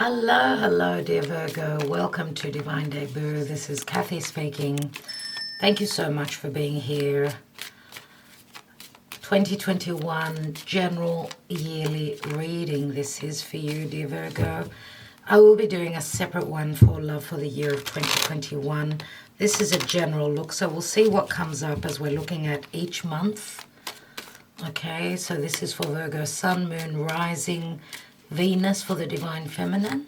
Hello, hello, dear Virgo. Welcome to Divine Debut. This is Kathy speaking. Thank you so much for being here. 2021 general yearly reading. This is for you, dear Virgo. I will be doing a separate one for love for the year of 2021. This is a general look, so we'll see what comes up as we're looking at each month. Okay, so this is for Virgo, Sun, Moon, Rising, Venus for the Divine Feminine,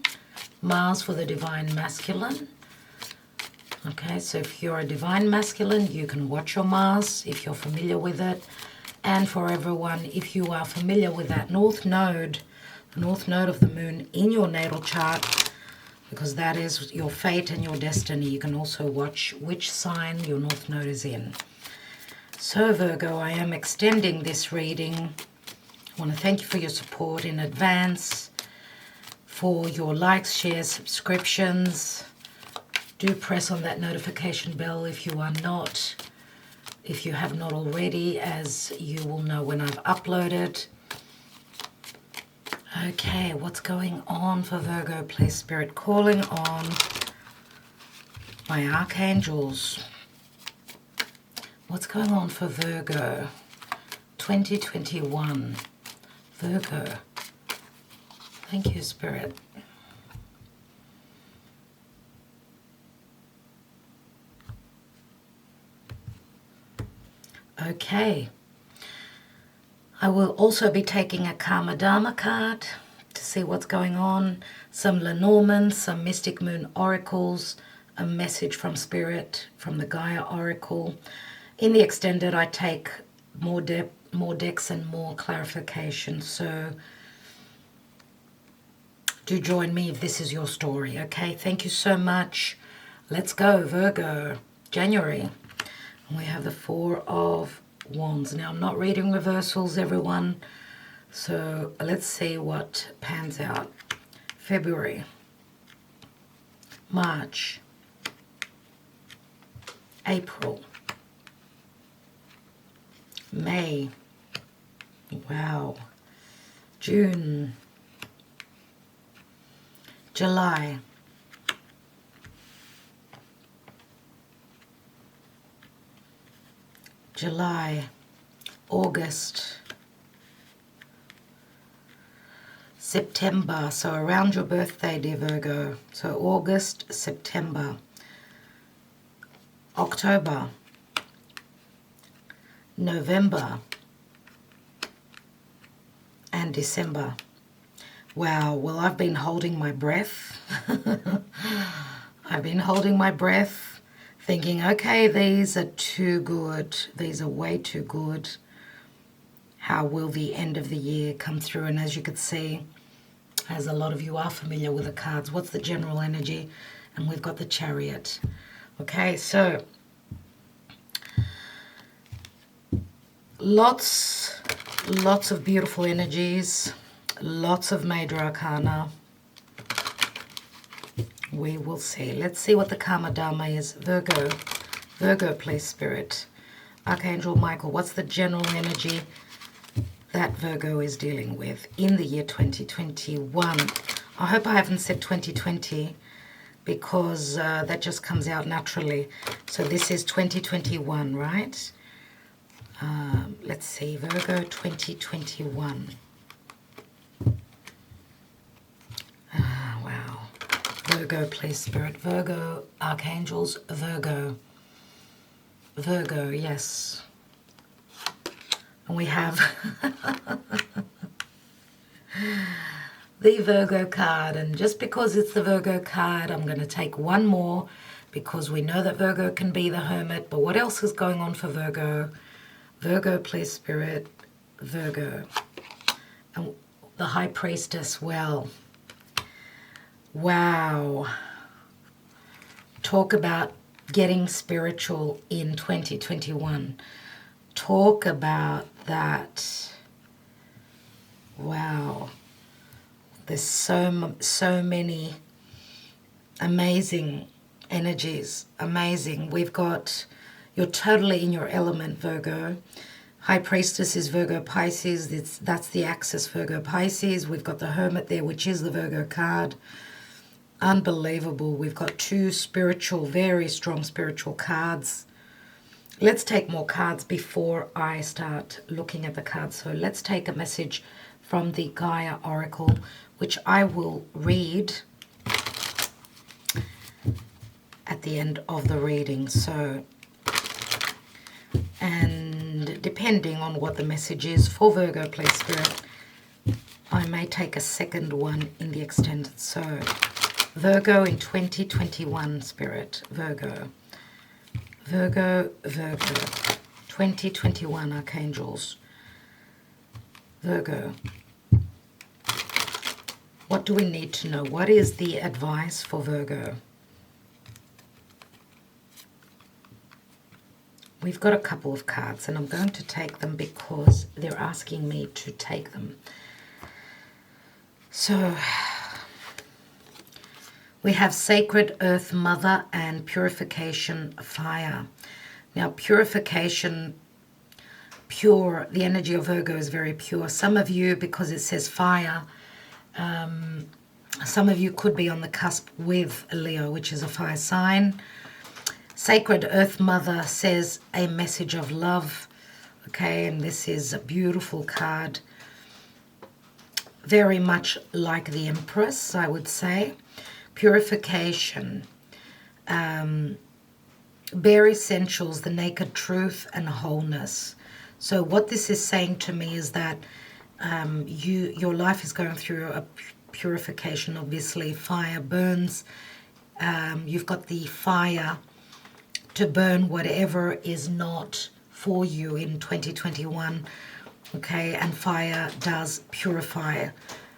Mars for the Divine Masculine. Okay, so if you're a Divine Masculine, you can watch your Mars if you're familiar with it. And for everyone, if you are familiar with that North Node, the North Node of the Moon in your natal chart, because that is your fate and your destiny, you can also watch which sign your North Node is in. So Virgo, I am extending this reading. I want to thank you for your support in advance, for your likes, shares, subscriptions. Do press on that notification bell if you have not already, as you will know when I've uploaded. Okay, what's going on for Virgo? Please, Spirit, calling on my archangels. What's going on for Virgo 2021? Virgo. Thank you, Spirit. Okay. I will also be taking a Karma Dharma card to see what's going on. Some Lenormand, some Mystic Moon oracles, a message from Spirit, from the Gaia Oracle. In the extended, I take more decks and more clarification. So do join me if this is your story, okay? Thank you so much. Let's go, Virgo. January. And we have the Four of Wands. Now, I'm not reading reversals, everyone. So let's see what pans out. February. March. April. May. Wow. June. July. August. September. So around your birthday, dear Virgo. So August, September. October. November and December. Wow, well, I've been holding my breath. I've been holding my breath, thinking, okay, these are too good. These are way too good. How will the end of the year come through? And as you could see, as a lot of you are familiar with the cards, what's the general energy? And we've got the Chariot. Okay, so lots of beautiful energies, lots of major arcana. We will see. Let's see what the Karma Dharma is. Virgo, please, Spirit. Archangel Michael, what's the general energy that Virgo is dealing with in the year 2021? I hope I haven't said 2020 because that just comes out naturally. So this is 2021, right? Let's see, Virgo 2021. Wow. Virgo, please, Spirit. Virgo, Archangels, Virgo. Virgo, yes. And we have the Virgo card. And just because it's the Virgo card, I'm going to take one more because we know that Virgo can be the Hermit. But what else is going on for Virgo? Virgo, please, Spirit. Virgo. And the High Priestess, well. Wow. Talk about getting spiritual in 2021. Talk about that. Wow. There's so many amazing energies. Amazing. We've got, you're totally in your element, Virgo. High Priestess is Virgo Pisces. That's the axis Virgo Pisces. We've got the Hermit there, which is the Virgo card. Unbelievable. We've got two spiritual, very strong spiritual cards. Let's take more cards before I start looking at the cards. So let's take a message from the Gaia Oracle, which I will read at the end of the reading. So, and depending on what the message is for Virgo, please Spirit, I may take a second one in the extended. So Virgo in 2021, Spirit, Virgo, 2021 Archangels, Virgo. What do we need to know? What is the advice for Virgo? We've got a couple of cards, and I'm going to take them because they're asking me to take them. So we have Sacred Earth Mother and Purification Fire. Now, purification, pure, the energy of Virgo is very pure. Some of you, because it says fire, some of you could be on the cusp with a Leo, which is a fire sign. Sacred Earth Mother says a message of love. Okay, and this is a beautiful card. Very much like the Empress, I would say. Purification. Bare essentials, the naked truth and wholeness. So what this is saying to me is that your life is going through a purification. Obviously, fire burns. You've got the fire to burn whatever is not for you in 2021. Okay, and fire does purify.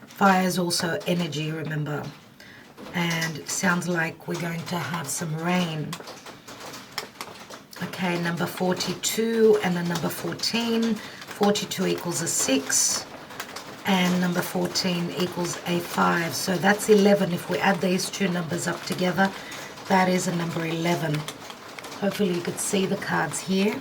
Fire is also energy, remember. And it sounds like we're going to have some rain. Okay, number 42 and the number 14. 42 equals a 6. And number 14 equals a 5. So that's 11. If we add these two numbers up together, that is a number 11. Hopefully you could see the cards here.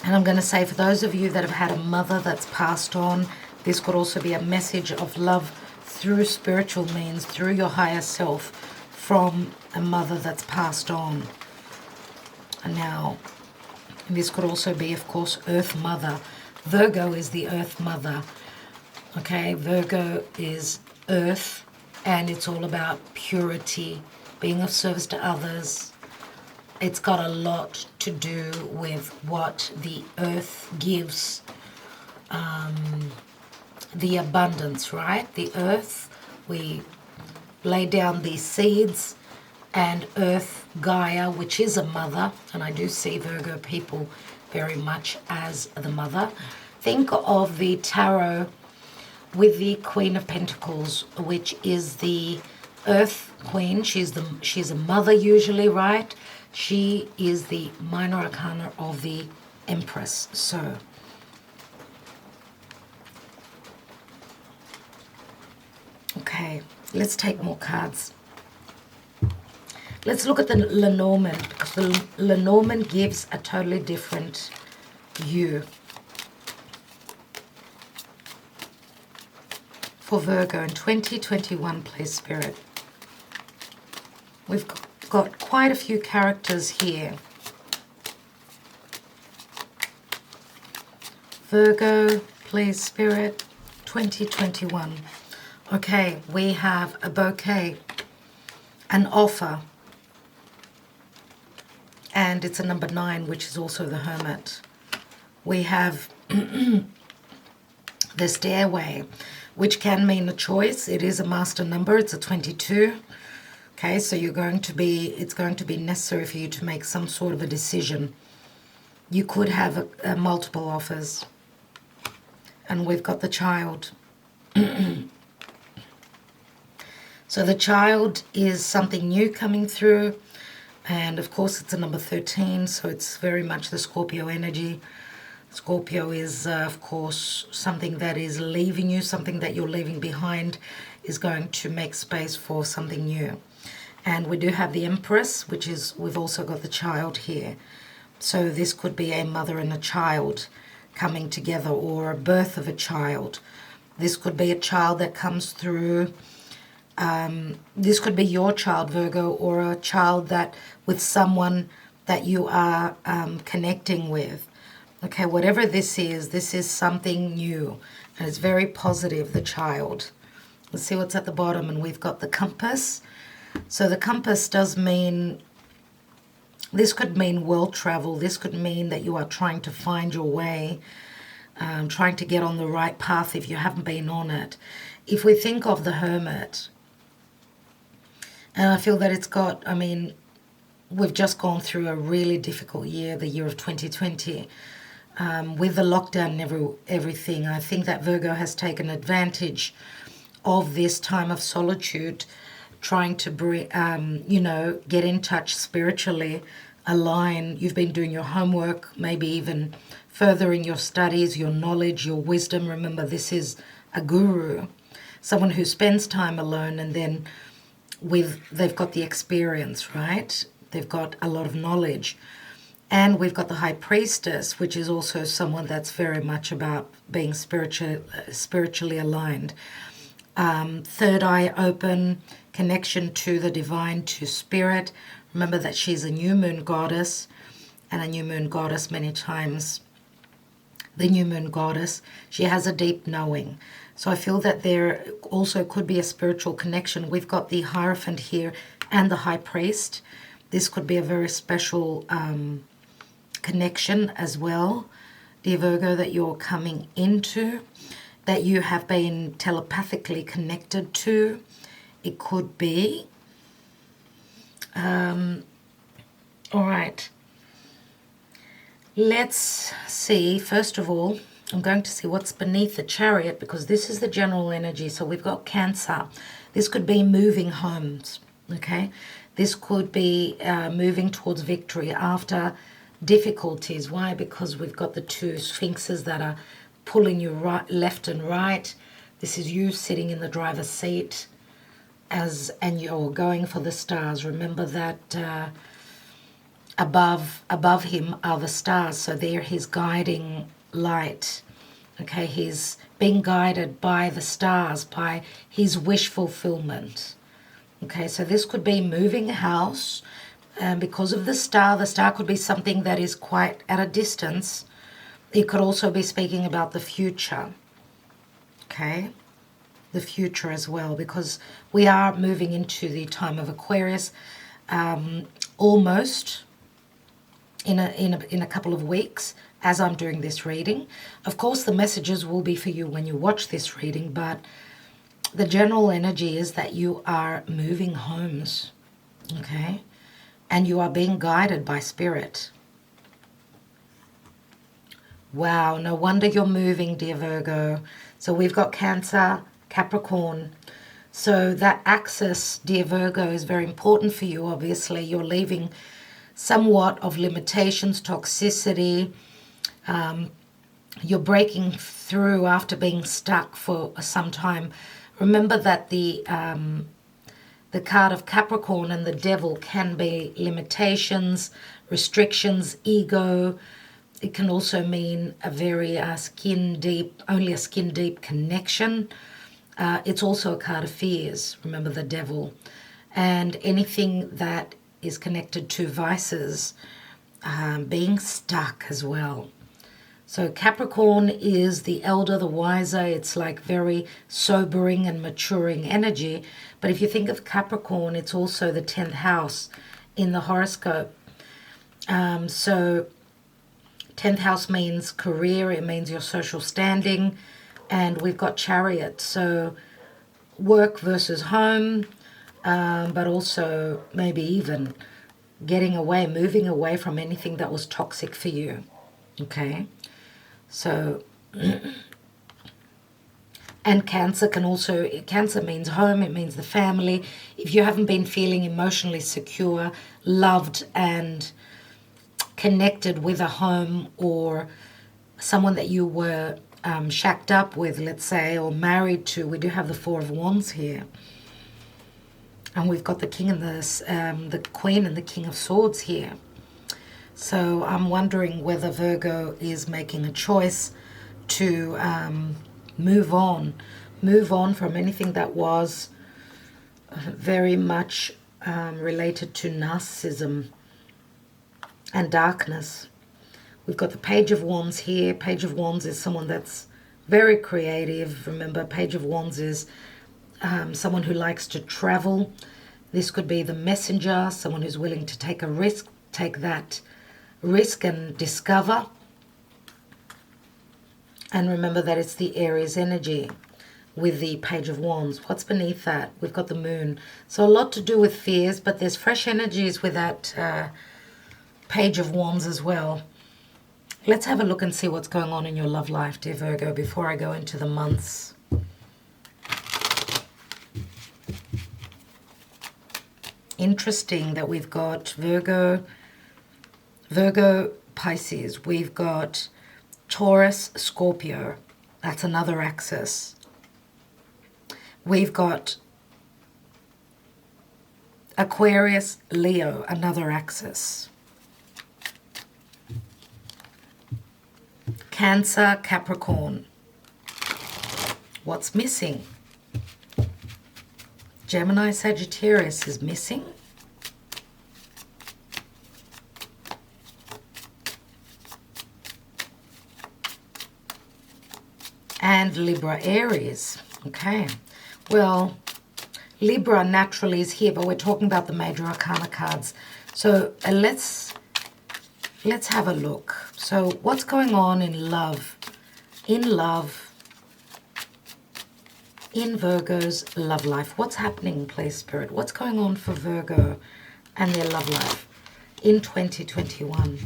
And I'm going to say, for those of you that have had a mother that's passed on, this could also be a message of love through spiritual means, through your higher self, from a mother that's passed on. And now, this could also be, of course, Earth Mother. Virgo is the Earth Mother. Okay, Virgo is Earth, and it's all about purity, being of service to others. It's got a lot to do with what the earth gives, the abundance, right? The earth, we lay down these seeds, and earth, Gaia, which is a mother, and I do see Virgo people very much as the mother. Think of the tarot with the Queen of Pentacles, which is the earth queen. She's a mother usually, right? She is the minor arcana of the Empress. So, okay, let's take more cards. Let's look at the Lenormand, because the Lenormand gives a totally different view for Virgo in 2021, please, Spirit. We've got quite a few characters here. Virgo, please, Spirit, 2021. Okay, we have a bouquet, an offer, and it's a number 9, which is also the Hermit. We have the stairway, which can mean a choice. It is a master number. It's a 22. Okay, so it's going to be necessary for you to make some sort of a decision. You could have multiple offers. And we've got the child. So the child is something new coming through. And of course, it's a number 13, so it's very much the Scorpio energy. Scorpio is, of course, something that is leaving you, something that you're leaving behind is going to make space for something new. And we do have the Empress, which is, we've also got the child here. So this could be a mother and a child coming together, or a birth of a child. This could be a child that comes through. This could be your child, Virgo, or a child that with someone that you are connecting with. Okay, whatever this is something new. And it's very positive, the child. Let's see what's at the bottom. And we've got the compass. So the compass does mean, this could mean world travel. This could mean that you are trying to find your way, trying to get on the right path if you haven't been on it. If we think of the Hermit, and I feel that it's got, I mean, we've just gone through a really difficult year, the year of 2020, with the lockdown and everything. I think that Virgo has taken advantage of this time of solitude, trying to bring, get in touch spiritually, align. You've been doing your homework, maybe even furthering your studies, your knowledge, your wisdom. Remember, this is a guru, someone who spends time alone, and then they've got the experience, right? They've got a lot of knowledge. And we've got the High Priestess, which is also someone that's very much about being spiritually aligned. Third eye open, connection to the divine, to spirit. Remember that she's a new moon goddess, and a new moon goddess many times, the new moon goddess, she has a deep knowing. So I feel that there also could be a spiritual connection. We've got the Hierophant here and the High Priest. This could be a very special connection as well, dear Virgo, that you're coming into, that you have been telepathically connected to. It could be. All right. Let's see. First of all, I'm going to see what's beneath the Chariot, because this is the general energy. So we've got Cancer. This could be moving homes, okay? This could be moving towards victory after difficulties. Why? Because we've got the two sphinxes that are pulling you right, left and right. This is you sitting in the driver's seat and you're going for the stars. Remember that above him are the stars, so they're his guiding light. Okay, he's being guided by the stars, by his wish fulfillment. Okay, so this could be moving a house, because of the star could be something that is quite at a distance. It could also be speaking about the future. Okay, the future as well, because we are moving into the time of Aquarius, almost in a couple of weeks, as I'm doing this reading. Of course, the messages will be for you when you watch this reading, but the general energy is that you are moving homes, okay? And you are being guided by spirit. Wow, no wonder you're moving, dear Virgo. So we've got Cancer, Capricorn. So that axis, dear Virgo, is very important for you. Obviously, you're leaving somewhat of limitations, toxicity. You're breaking through after being stuck for some time. Remember that the card of Capricorn and the Devil can be limitations, restrictions, ego. It can also mean a very only a skin deep connection. It's also a card of fears. Remember the Devil. And anything that is connected to vices, being stuck as well. So Capricorn is the elder, the wiser. It's like very sobering and maturing energy. But if you think of Capricorn, it's also the 10th house in the horoscope. So 10th house means career. It means your social standing. And we've got Chariot. So work versus home, but also maybe even getting away, moving away from anything that was toxic for you. Okay? So, and Cancer Cancer means home, it means the family. If you haven't been feeling emotionally secure, loved and connected with a home, or someone that you were shacked up with, let's say, or married to, we do have the Four of Wands here. And we've got the King and the Queen and the King of Swords here. So I'm wondering whether Virgo is making a choice to move on from anything that was very much related to narcissism and darkness. We've got the Page of Wands here. Page of Wands is someone that's very creative. Remember, Page of Wands is someone who likes to travel. This could be the messenger, someone who's willing to take a risk, take that risk and discover. And remember that it's the Aries energy with the Page of Wands. What's beneath that? We've got the Moon. So a lot to do with fears, but there's fresh energies with that Page of Wands as well. Let's have a look and see what's going on in your love life, dear Virgo, before I go into the months. Interesting that we've got Virgo, Pisces. We've got Taurus, Scorpio. That's another axis. We've got Aquarius, Leo, another axis. Cancer, Capricorn. What's missing? Gemini, Sagittarius is missing. And Libra, Aries. Okay. Well, Libra naturally is here, but we're talking about the major arcana cards. So let's have a look. So what's going on in love? In Virgo's love life. What's happening, please, Spirit? What's going on for Virgo and their love life in 2021?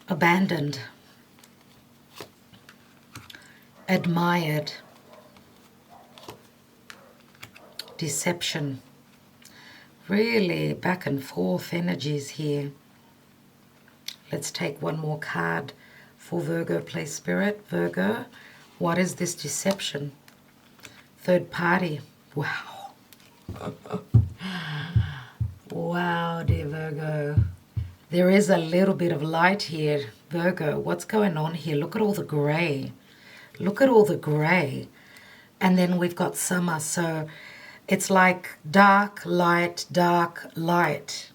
Abandoned. Admired. Deception. Really back and forth energies here. Let's take one more card for Virgo, please, Spirit. Virgo, what is this deception? Third party. Wow. Wow, dear Virgo. There is a little bit of light here, Virgo. What's going on here? Look at all the gray. Look at all the gray. And then we've got summer. So it's like dark, light, dark, light.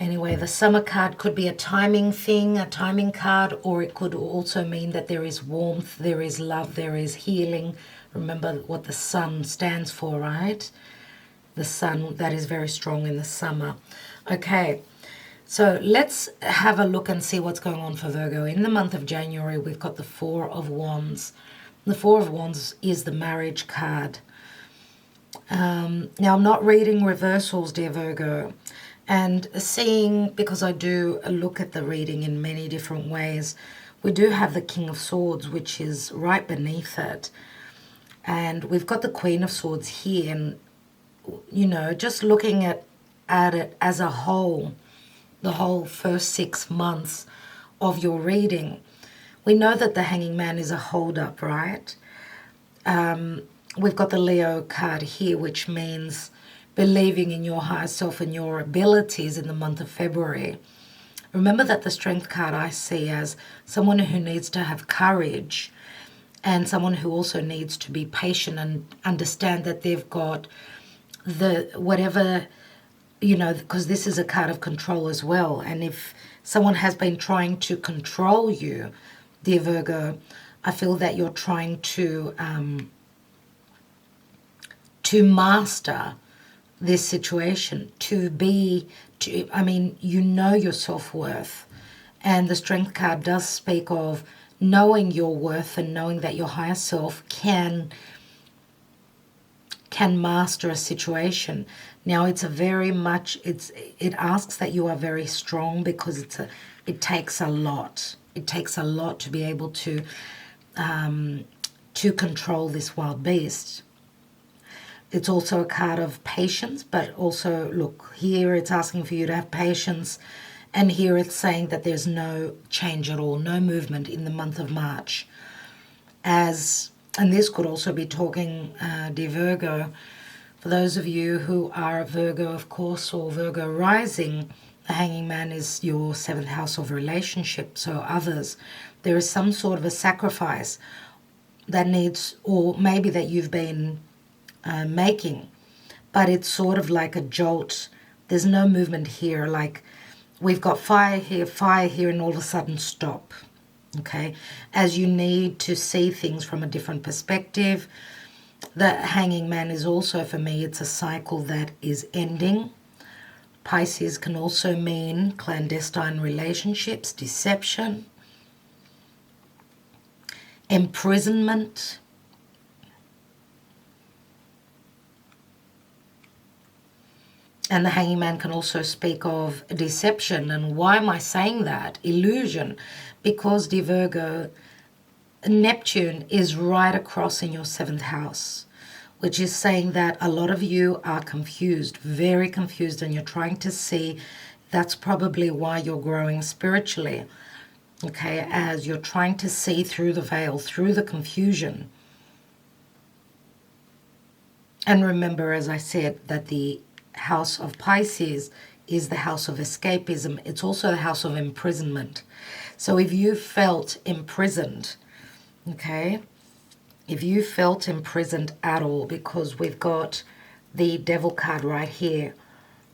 Anyway, the summer card could be a timing thing, a timing card, or it could also mean that there is warmth, there is love, there is healing. Remember what the sun stands for, right? The sun, that is very strong in the summer. Okay, so let's have a look and see what's going on for Virgo. In the month of January, we've got the Four of Wands. The Four of Wands is the marriage card. Now, I'm not reading reversals, dear Virgo. And seeing, because I do look at the reading in many different ways, we do have the King of Swords, which is right beneath it. And we've got the Queen of Swords here. And, you know, just looking at it as a whole, the whole first 6 months of your reading, we know that the Hanging Man is a hold-up, right? We've got the Leo card here, which means believing in your higher self and your abilities in the month of February. Remember that the Strength card I see as someone who needs to have courage and someone who also needs to be patient and understand that they've got the whatever, you know, because this is a card of control as well. And if someone has been trying to control you, dear Virgo, I feel that you're trying to master this situation, I mean, you know your self-worth. And the Strength card does speak of knowing your worth and knowing that your higher self can master a situation. Now, it's a very much, it asks that you are very strong, because it takes a lot. It takes a lot to be able to control this wild beast. It's also a card of patience, but also, look, here it's asking for you to have patience, and here it's saying that there's no change at all, no movement in the month of March, as And this could also be talking, dear Virgo, for those of you who are a Virgo, of course, or Virgo rising, the Hanging Man is your 7th house of relationships, so others. There is some sort of a sacrifice that needs, or maybe that you've been making, but it's sort of like a jolt. There's no movement here, like we've got fire here, and all of a sudden stop, okay? As you need to see things from a different perspective. The Hanging Man is also, for me, it's a cycle that is ending. Pisces can also mean clandestine relationships, deception, imprisonment. And the Hanging Man can also speak of deception. And why am I saying that? Illusion. Because, dear Virgo, Neptune is right across in your 7th house, which is saying that a lot of you are confused, very confused, and you're trying to see. That's probably why you're growing spiritually, okay, as you're trying to see through the veil, through the confusion. And remember, as I said, that the house of Pisces is the house of escapism. It's also the house of imprisonment. So if you felt imprisoned, okay, if you felt imprisoned at all, because we've got the Devil card right here,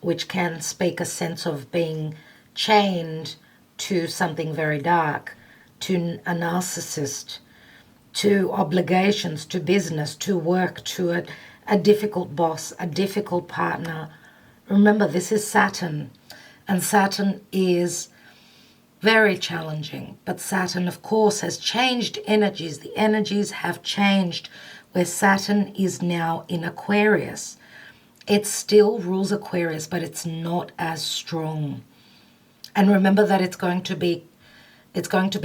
which can speak a sense of being chained to something very dark, to a narcissist, to obligations, to business, to work, to a difficult boss, a difficult partner. Remember, this is Saturn, and Saturn is very challenging. But Saturn, of course, has changed energies. The energies have changed, where Saturn is now in Aquarius. It still rules Aquarius, but it's not as strong. And remember that it's going to be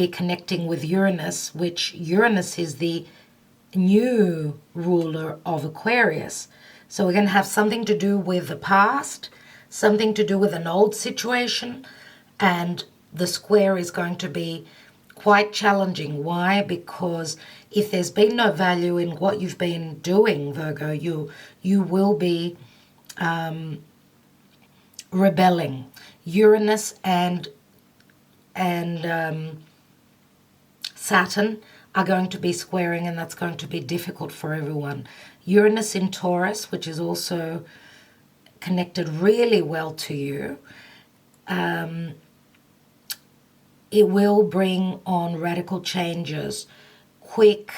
connecting with Uranus, which Uranus is the new ruler of Aquarius. So we're going to have something to do with the past, something to do with an old situation, and the square is going to be quite challenging. Why? Because if there's been no value in what you've been doing, Virgo, you will be rebelling. Uranus and Saturn are going to be squaring, and that's going to be difficult for everyone. Uranus in Taurus, which is also connected really well to you, it will bring on radical changes, quick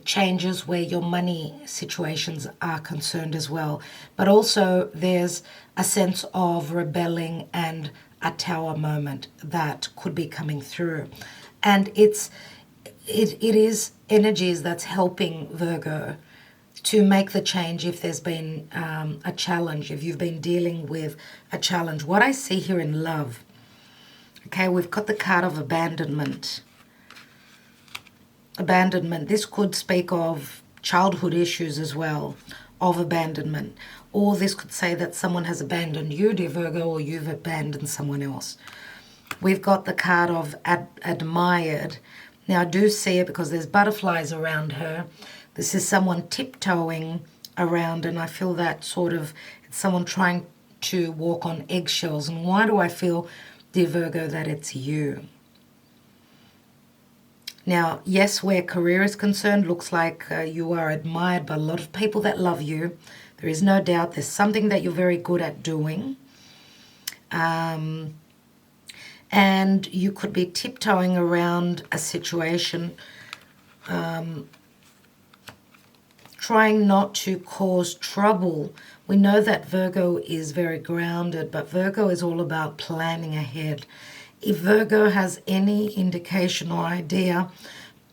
changes where your money situations are concerned as well. But also there's a sense of rebelling and a tower moment that could be coming through. And it is energies that's helping Virgo to make the change if there's been a challenge, if you've been dealing with a challenge. What I see here in love, okay, we've got the card of abandonment. Abandonment. This could speak of childhood issues as well, of abandonment. Or this could say that someone has abandoned you, dear Virgo, or you've abandoned someone else. We've got the card of admired. Now, I do see it because there's butterflies around her. This is someone tiptoeing around, and I feel that sort of, it's someone trying to walk on eggshells. And why do I feel, dear Virgo, that it's you? Now, yes, where career is concerned, looks like you are admired by a lot of people that love you. There is no doubt there's something that you're very good at doing. And you could be tiptoeing around a situation, trying not to cause trouble. We know that Virgo is very grounded, but Virgo is all about planning ahead. If Virgo has any indication or idea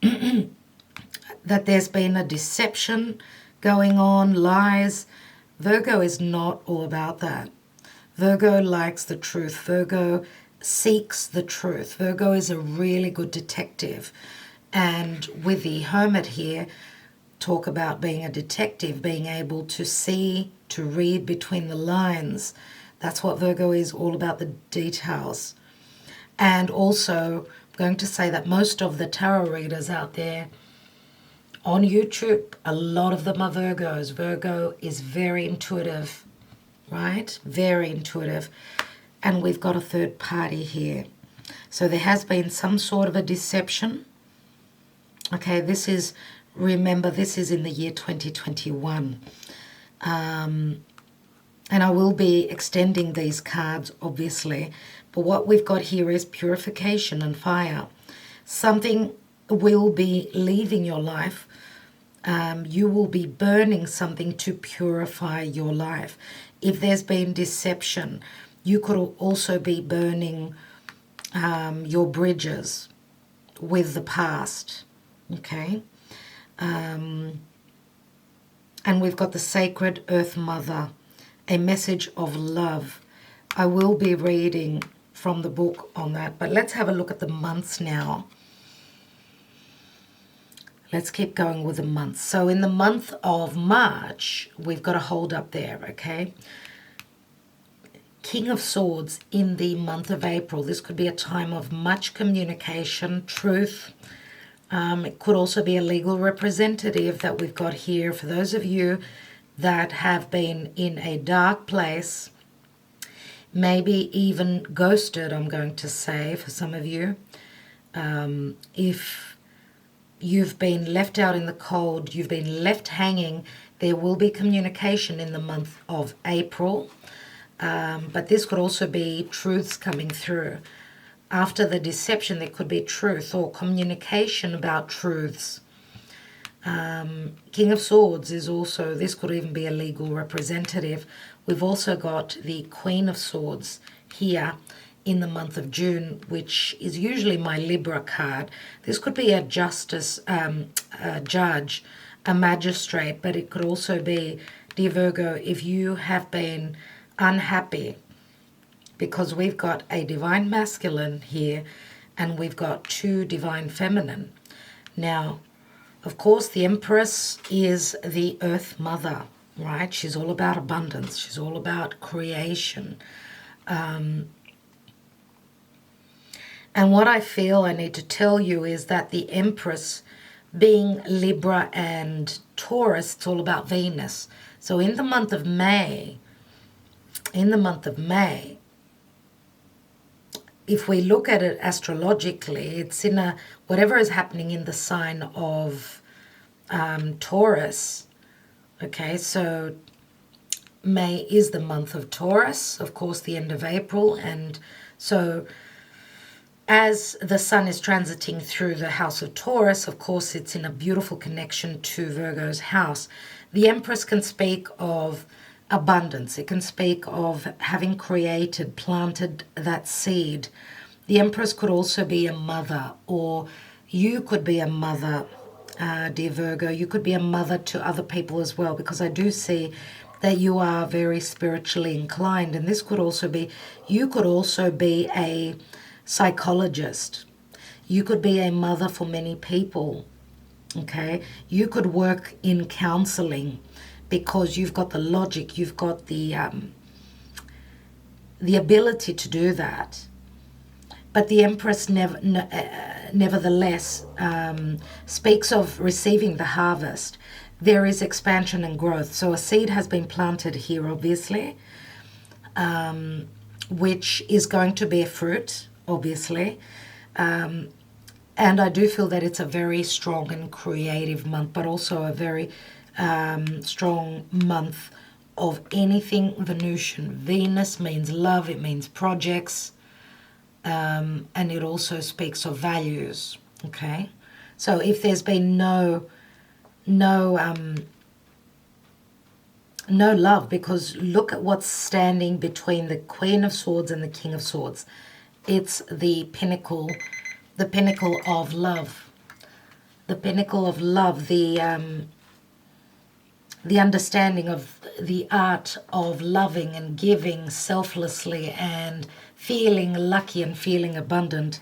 that there's been a deception going on, lies, Virgo is not all about that. Virgo likes the truth. Virgo seeks the truth. Virgo is a really good detective. And with the Hermit here, talk about being a detective, being able to see, to read between the lines. That's what Virgo is, all about the details. And also, I'm going to say that most of the tarot readers out there, on YouTube, a lot of them are Virgos. Virgo is very intuitive, right? Very intuitive. And we've got a third party here. So there has been some sort of a deception. Okay, this is, remember, this is in the year 2021. And I will be extending these cards, obviously. But what we've got here is purification and fire. Something will be leaving your life. You will be burning something to purify your life. If there's been deception, you could also be burning your bridges with the past. Okay? And we've got the Sacred Earth Mother, a message of love. I will be reading from the book on that, but let's have a look at the months now. Let's keep going with the months. So in the month of March, we've got a hold up there, okay? King of Swords in the month of April. This could be a time of much communication, truth. It could also be a legal representative that we've got here. For those of you that have been in a dark place, maybe even ghosted, I'm going to say, for some of you. If you've been left out in the cold, you've been left hanging, there will be communication in the month of April. But this could also be truths coming through. After the deception, there could be truth or communication about truths. King of Swords is also, this could even be a legal representative. We've also got the Queen of Swords here in the month of June, which is usually my Libra card. This could be a justice, a judge, a magistrate, but it could also be, dear Virgo, if you have been unhappy, because we've got a divine masculine here and we've got two divine feminine. Now, of course, the Empress is the Earth Mother, right? She's all about abundance. She's all about creation. And what I feel I need to tell you is that the Empress, being Libra and Taurus, it's all about Venus. So in the month of May, if we look at it astrologically, it's in a, whatever is happening in the sign of Taurus. Okay, so May is the month of Taurus, of course, the end of April. And so as the sun is transiting through the house of Taurus, of course, it's in a beautiful connection to Virgo's house. The Empress can speak of abundance. It can speak of having created, planted that seed. The Empress could also be a mother, or you could be a mother, dear Virgo. You could be a mother to other people as well, because I do see that you are very spiritually inclined. And this could also be, you could also be a psychologist. You could be a mother for many people, okay? You could work in counseling, because you've got the logic, you've got the ability to do that. But the Empress nevertheless speaks of receiving the harvest. There is expansion and growth. So a seed has been planted here, obviously, which is going to bear fruit, obviously. And I do feel that it's a very strong and creative month, but also a very strong month of anything Venusian. Venus means love, it means projects, and it also speaks of values, okay? So if there's been no love, because look at what's standing between the Queen of Swords and the King of Swords. It's the pinnacle of love. The pinnacle of love, the understanding of the art of loving and giving selflessly and feeling lucky and feeling abundant.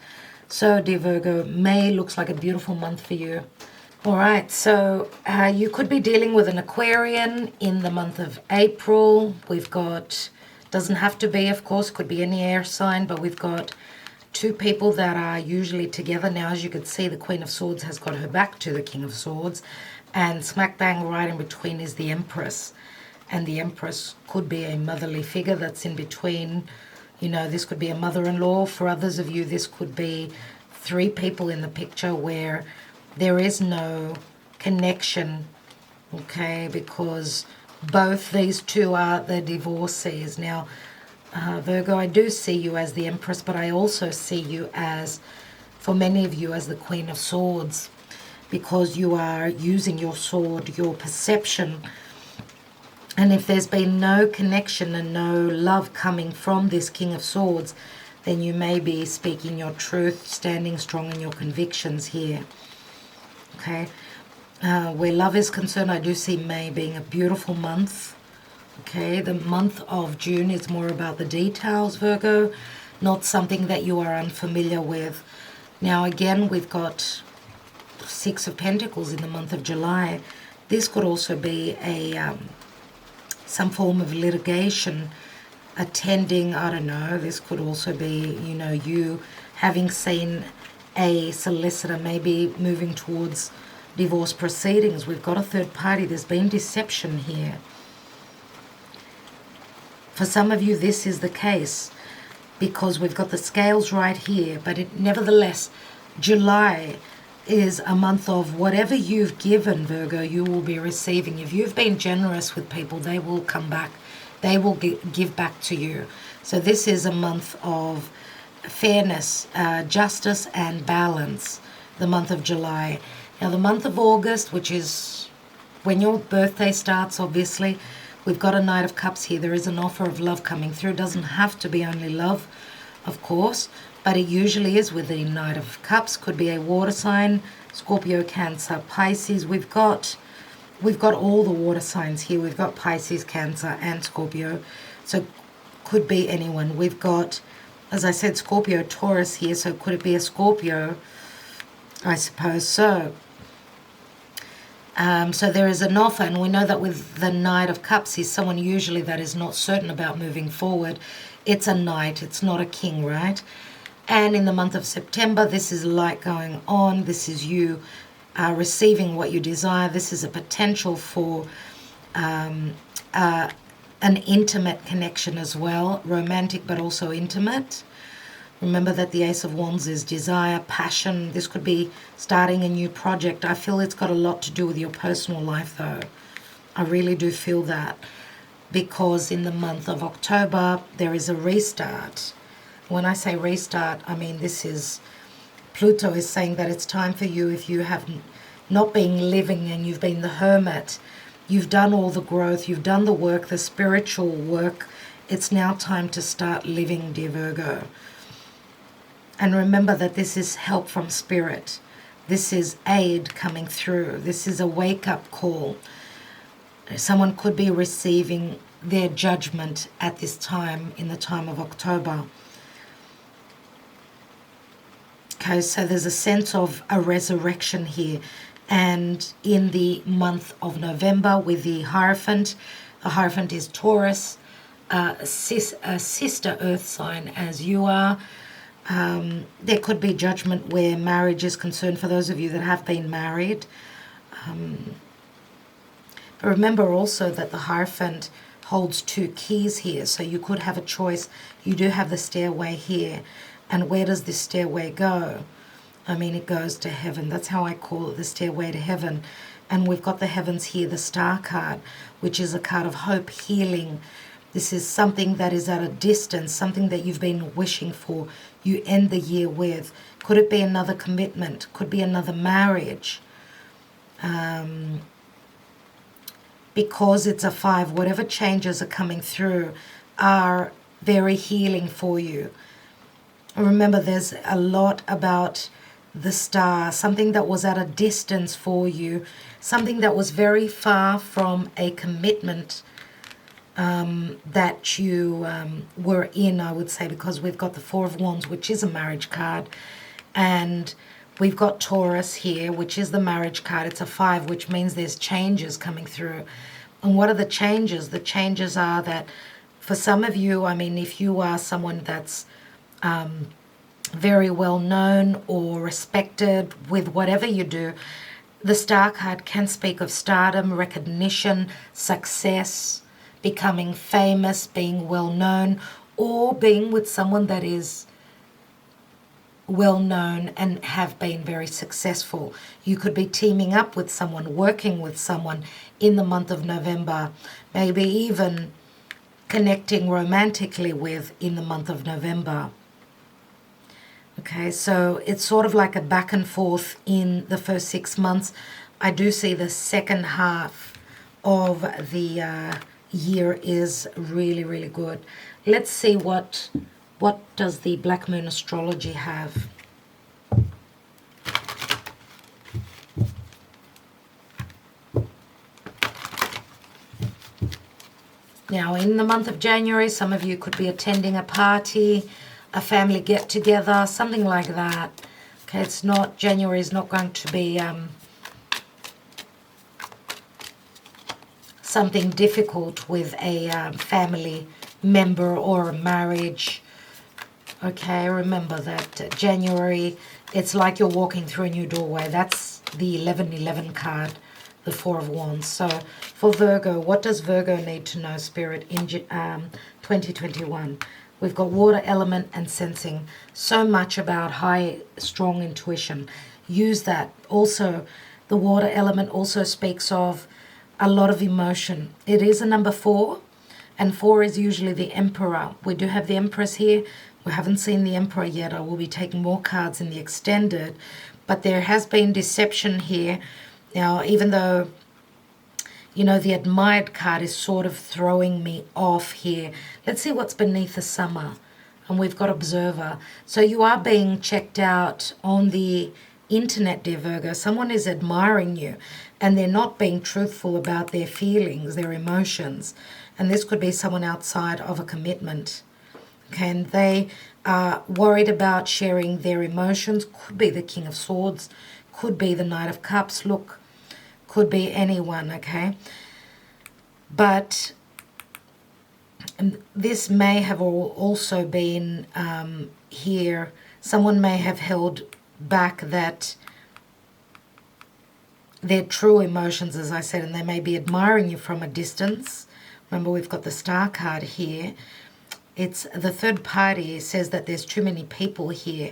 So, dear Virgo, May looks like a beautiful month for you. All right, so you could be dealing with an Aquarian in the month of April. We've got, doesn't have to be, of course, could be any air sign, but we've got two people that are usually together. Now, as you can see, the Queen of Swords has got her back to the King of Swords, and smack bang right in between is the Empress. And the Empress could be a motherly figure that's in between. You know, this could be a mother-in-law. For others of you, this could be three people in the picture where there is no connection, okay, because both these two are the divorcees. Now, Virgo, I do see you as the Empress, but I also see you as, for many of you, as the Queen of Swords, because you are using your sword, your perception. And if there's been no connection and no love coming from this King of Swords, then you may be speaking your truth, standing strong in your convictions here. Okay? Where love is concerned, I do see May being a beautiful month. Okay, the month of June is more about the details, Virgo, not something that you are unfamiliar with. Now, again, we've got Six of Pentacles in the month of July. This could also be a some form of litigation attending, I don't know, this could also be, you know, you having seen a solicitor, maybe moving towards divorce proceedings. We've got a third party. There's been deception here. For some of you, this is the case because we've got the scales right here. But nevertheless, July is a month of whatever you've given, Virgo, you will be receiving. If you've been generous with people, they will come back. They will give back to you. So this is a month of fairness, justice, and balance, the month of July. Now, the month of August, which is when your birthday starts, obviously, we've got a Knight of Cups here. There is an offer of love coming through. It doesn't have to be only love, of course, but it usually is with the Knight of Cups. Could be a water sign, Scorpio, Cancer, Pisces. We've got all the water signs here. We've got Pisces, Cancer, and Scorpio. So could be anyone. We've got, as I said, Scorpio, Taurus here. So could it be a Scorpio? I suppose so. So there is an offer, and we know that with the Knight of Cups, he's someone usually that is not certain about moving forward. It's a knight, it's not a king, right? And in the month of September, this is light going on. This is you receiving what you desire. This is a potential for an intimate connection as well, romantic but also intimate. Remember that the Ace of Wands is desire, passion. This could be starting a new project. I feel it's got a lot to do with your personal life, though. I really do feel that. Because in the month of October, there is a restart. When I say restart, I mean this is... Pluto is saying that it's time for you, if you have not been living and you've been the hermit, you've done all the growth, you've done the work, the spiritual work. It's now time to start living, dear Virgo. And remember that this is help from spirit. This is aid coming through. This is a wake-up call. Someone could be receiving their judgment at this time, in the time of October. Okay, so there's a sense of a resurrection here. And in the month of November with the Hierophant is Taurus, a sister earth sign as you are. There could be judgment where marriage is concerned for those of you that have been married. But remember also that the Hierophant holds two keys here, so you could have a choice. You do have the stairway here. And where does this stairway go? I mean, it goes to heaven. That's how I call it, the stairway to heaven. And we've got the heavens here, the Star card, which is a card of hope, healing. This is something that is at a distance, something that you've been wishing for. You end the year with. Could it be another commitment? Could be another marriage. Because it's a 5, whatever changes are coming through are very healing for you. Remember, there's a lot about the star, something that was at a distance for you, something that was very far from a commitment that you were in, I would say, because we've got the 4 of Wands, which is a marriage card, and we've got Taurus here, which is the marriage card. It's a 5, which means there's changes coming through. And what are the changes? The changes are that for some of you, I mean, if you are someone that's very well known or respected with whatever you do. The Star card can speak of stardom, recognition, success, becoming famous, being well known, or being with someone that is well known and have been very successful. You could be teaming up with someone, working with someone in the month of November, maybe even connecting romantically with in the month of November. Okay, so it's sort of like a back and forth in the first 6 months. I do see the second half of the year is really, really good. Let's see what does the Black Moon astrology have. Now, in the month of January, some of you could be attending a party, a family get-together, something like that. Okay, it's not, January is not going to be something difficult with a family member or a marriage. Okay, remember that January, it's like you're walking through a new doorway. That's the 1111 card, the Four of Wands. So for Virgo, what does Virgo need to know, Spirit, in 2021? We've got water element and sensing. So much about high, strong intuition. Use that. Also, the water element also speaks of a lot of emotion. It is a number 4, and 4 is usually the Emperor. We do have the Empress here. We haven't seen the Emperor yet. I will be taking more cards in the extended, but there has been deception here. Now, even though, you know, the admired card is sort of throwing me off here. Let's see what's beneath the summer. And we've got observer. So you are being checked out on the internet, dear Virgo. Someone is admiring you and they're not being truthful about their feelings, their emotions. And this could be someone outside of a commitment. Okay, and they are worried about sharing their emotions. Could be the King of Swords. Could be the Knight of Cups. Look, could be anyone, okay? But this may have also been here. Someone may have held back that their true emotions, as I said, and they may be admiring you from a distance. Remember, we've got the Star card here. It's the third party says that there's too many people here.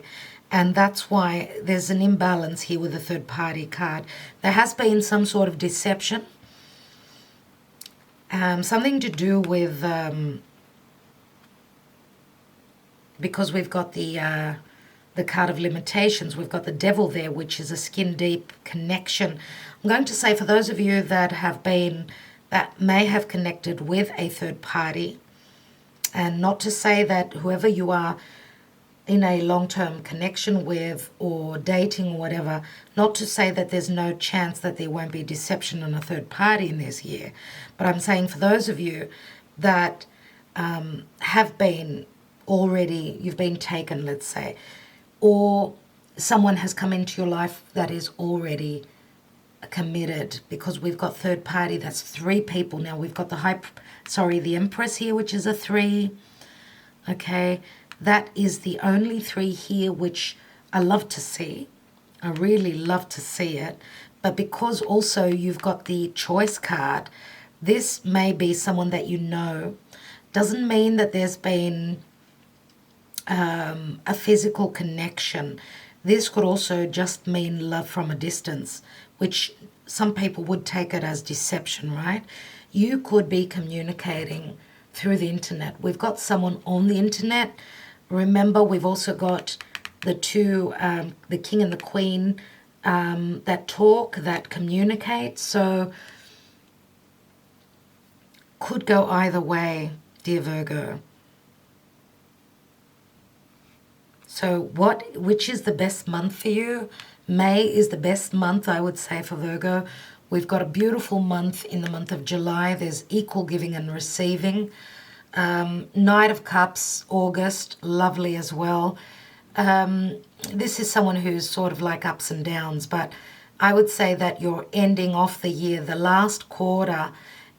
And that's why there's an imbalance here with the third party card. There has been some sort of deception. Something to do with, because we've got the card of limitations, we've got the Devil there, which is a skin deep connection. I'm going to say for those of you that may have connected with a third party, and not to say that whoever you are in a long-term connection with or dating or whatever, not to say that there's no chance that there won't be deception on a third party in this year. But I'm saying for those of you that have been already, you've been taken, let's say, or someone has come into your life that is already committed, because we've got third party, that's 3 people. Now we've got the Empress here, which is a 3. Okay, that is the only 3 here, which I love to see. I really love to see it. But because also you've got the choice card, this may be someone that you know. Doesn't mean that there's been a physical connection. This could also just mean love from a distance, which some people would take it as deception, right? You could be communicating through the internet. We've got someone on the internet. Remember, we've also got the 2, the King and the Queen, that talk, that communicate. So could go either way, dear Virgo. So which is the best month for you? May is the best month, I would say, for Virgo. We've got a beautiful month in the month of July. There's equal giving and receiving. Knight of Cups, August, lovely as well. This is someone who's sort of like ups and downs, but I would say that you're ending off the year. The last quarter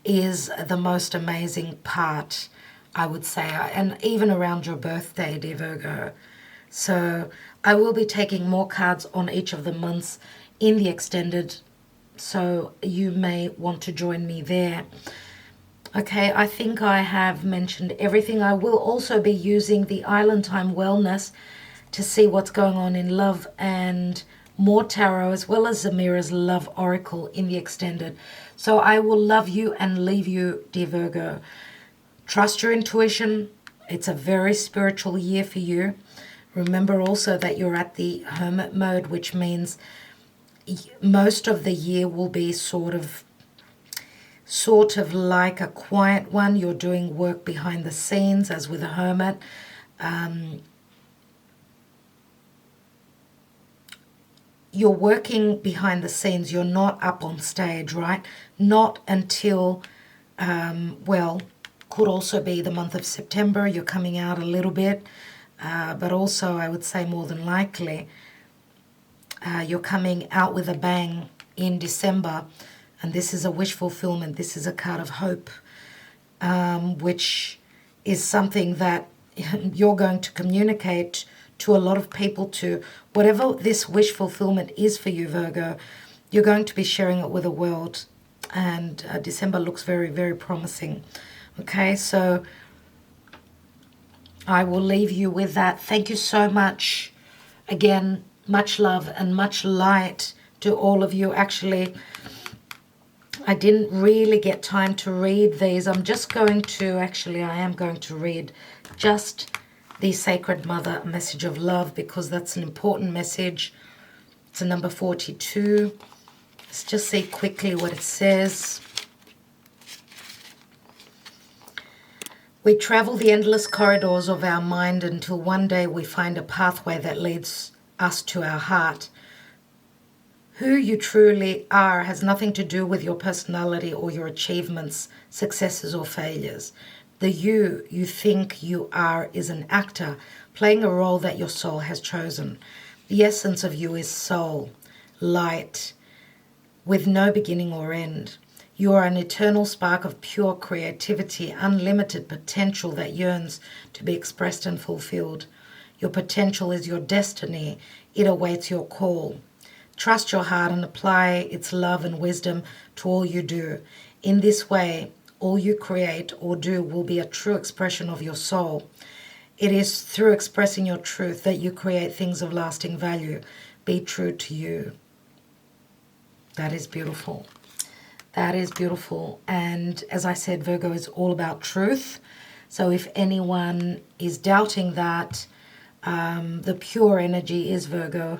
is the most amazing part, I would say, and even around your birthday, dear Virgo. So I will be taking more cards on each of the months in the extended, so you may want to join me there. Okay, I think I have mentioned everything. I will also be using the Island Time Wellness to see what's going on in love, and more tarot, as well as Zamira's Love Oracle in the extended. So I will love you and leave you, dear Virgo. Trust your intuition. It's a very spiritual year for you. Remember also that you're at the hermit mode, which means most of the year will be sort of like a quiet one. You're doing work behind the scenes, as with a hermit. You're working behind the scenes. You're not up on stage, right? Not until, well, could also be the month of September. You're coming out a little bit, but also I would say more than likely you're coming out with a bang in December. And this is a wish fulfillment. This is a card of hope, which is something that you're going to communicate to a lot of people to. Whatever this wish fulfillment is for you, Virgo, you're going to be sharing it with the world. And December looks very, very promising. Okay, so I will leave you with that. Thank you so much. Again, much love and much light to all of you. Actually, I didn't really get time to read these. I'm just going to, actually, I am going to read just the Sacred Mother, a message of love, because that's an important message. It's a number 42. Let's just see quickly what it says. We travel the endless corridors of our mind until one day we find a pathway that leads us to our heart. Who you truly are has nothing to do with your personality or your achievements, successes or failures. The you think you are is an actor playing a role that your soul has chosen. The essence of you is soul, light, with no beginning or end. You are an eternal spark of pure creativity, unlimited potential that yearns to be expressed and fulfilled. Your potential is your destiny. It awaits your call. Trust your heart and apply its love and wisdom to all you do. In this way, all you create or do will be a true expression of your soul. It is through expressing your truth that you create things of lasting value. Be true to you. That is beautiful. That is beautiful. And as I said, Virgo is all about truth. So if anyone is doubting that, the pure energy is Virgo,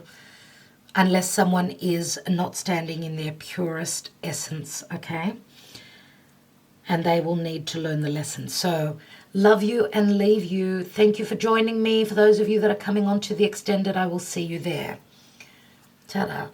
unless someone is not standing in their purest essence, okay? And they will need to learn the lesson. So love you and leave you. Thank you for joining me. For those of you that are coming on to the extended, I will see you there. Ta-da.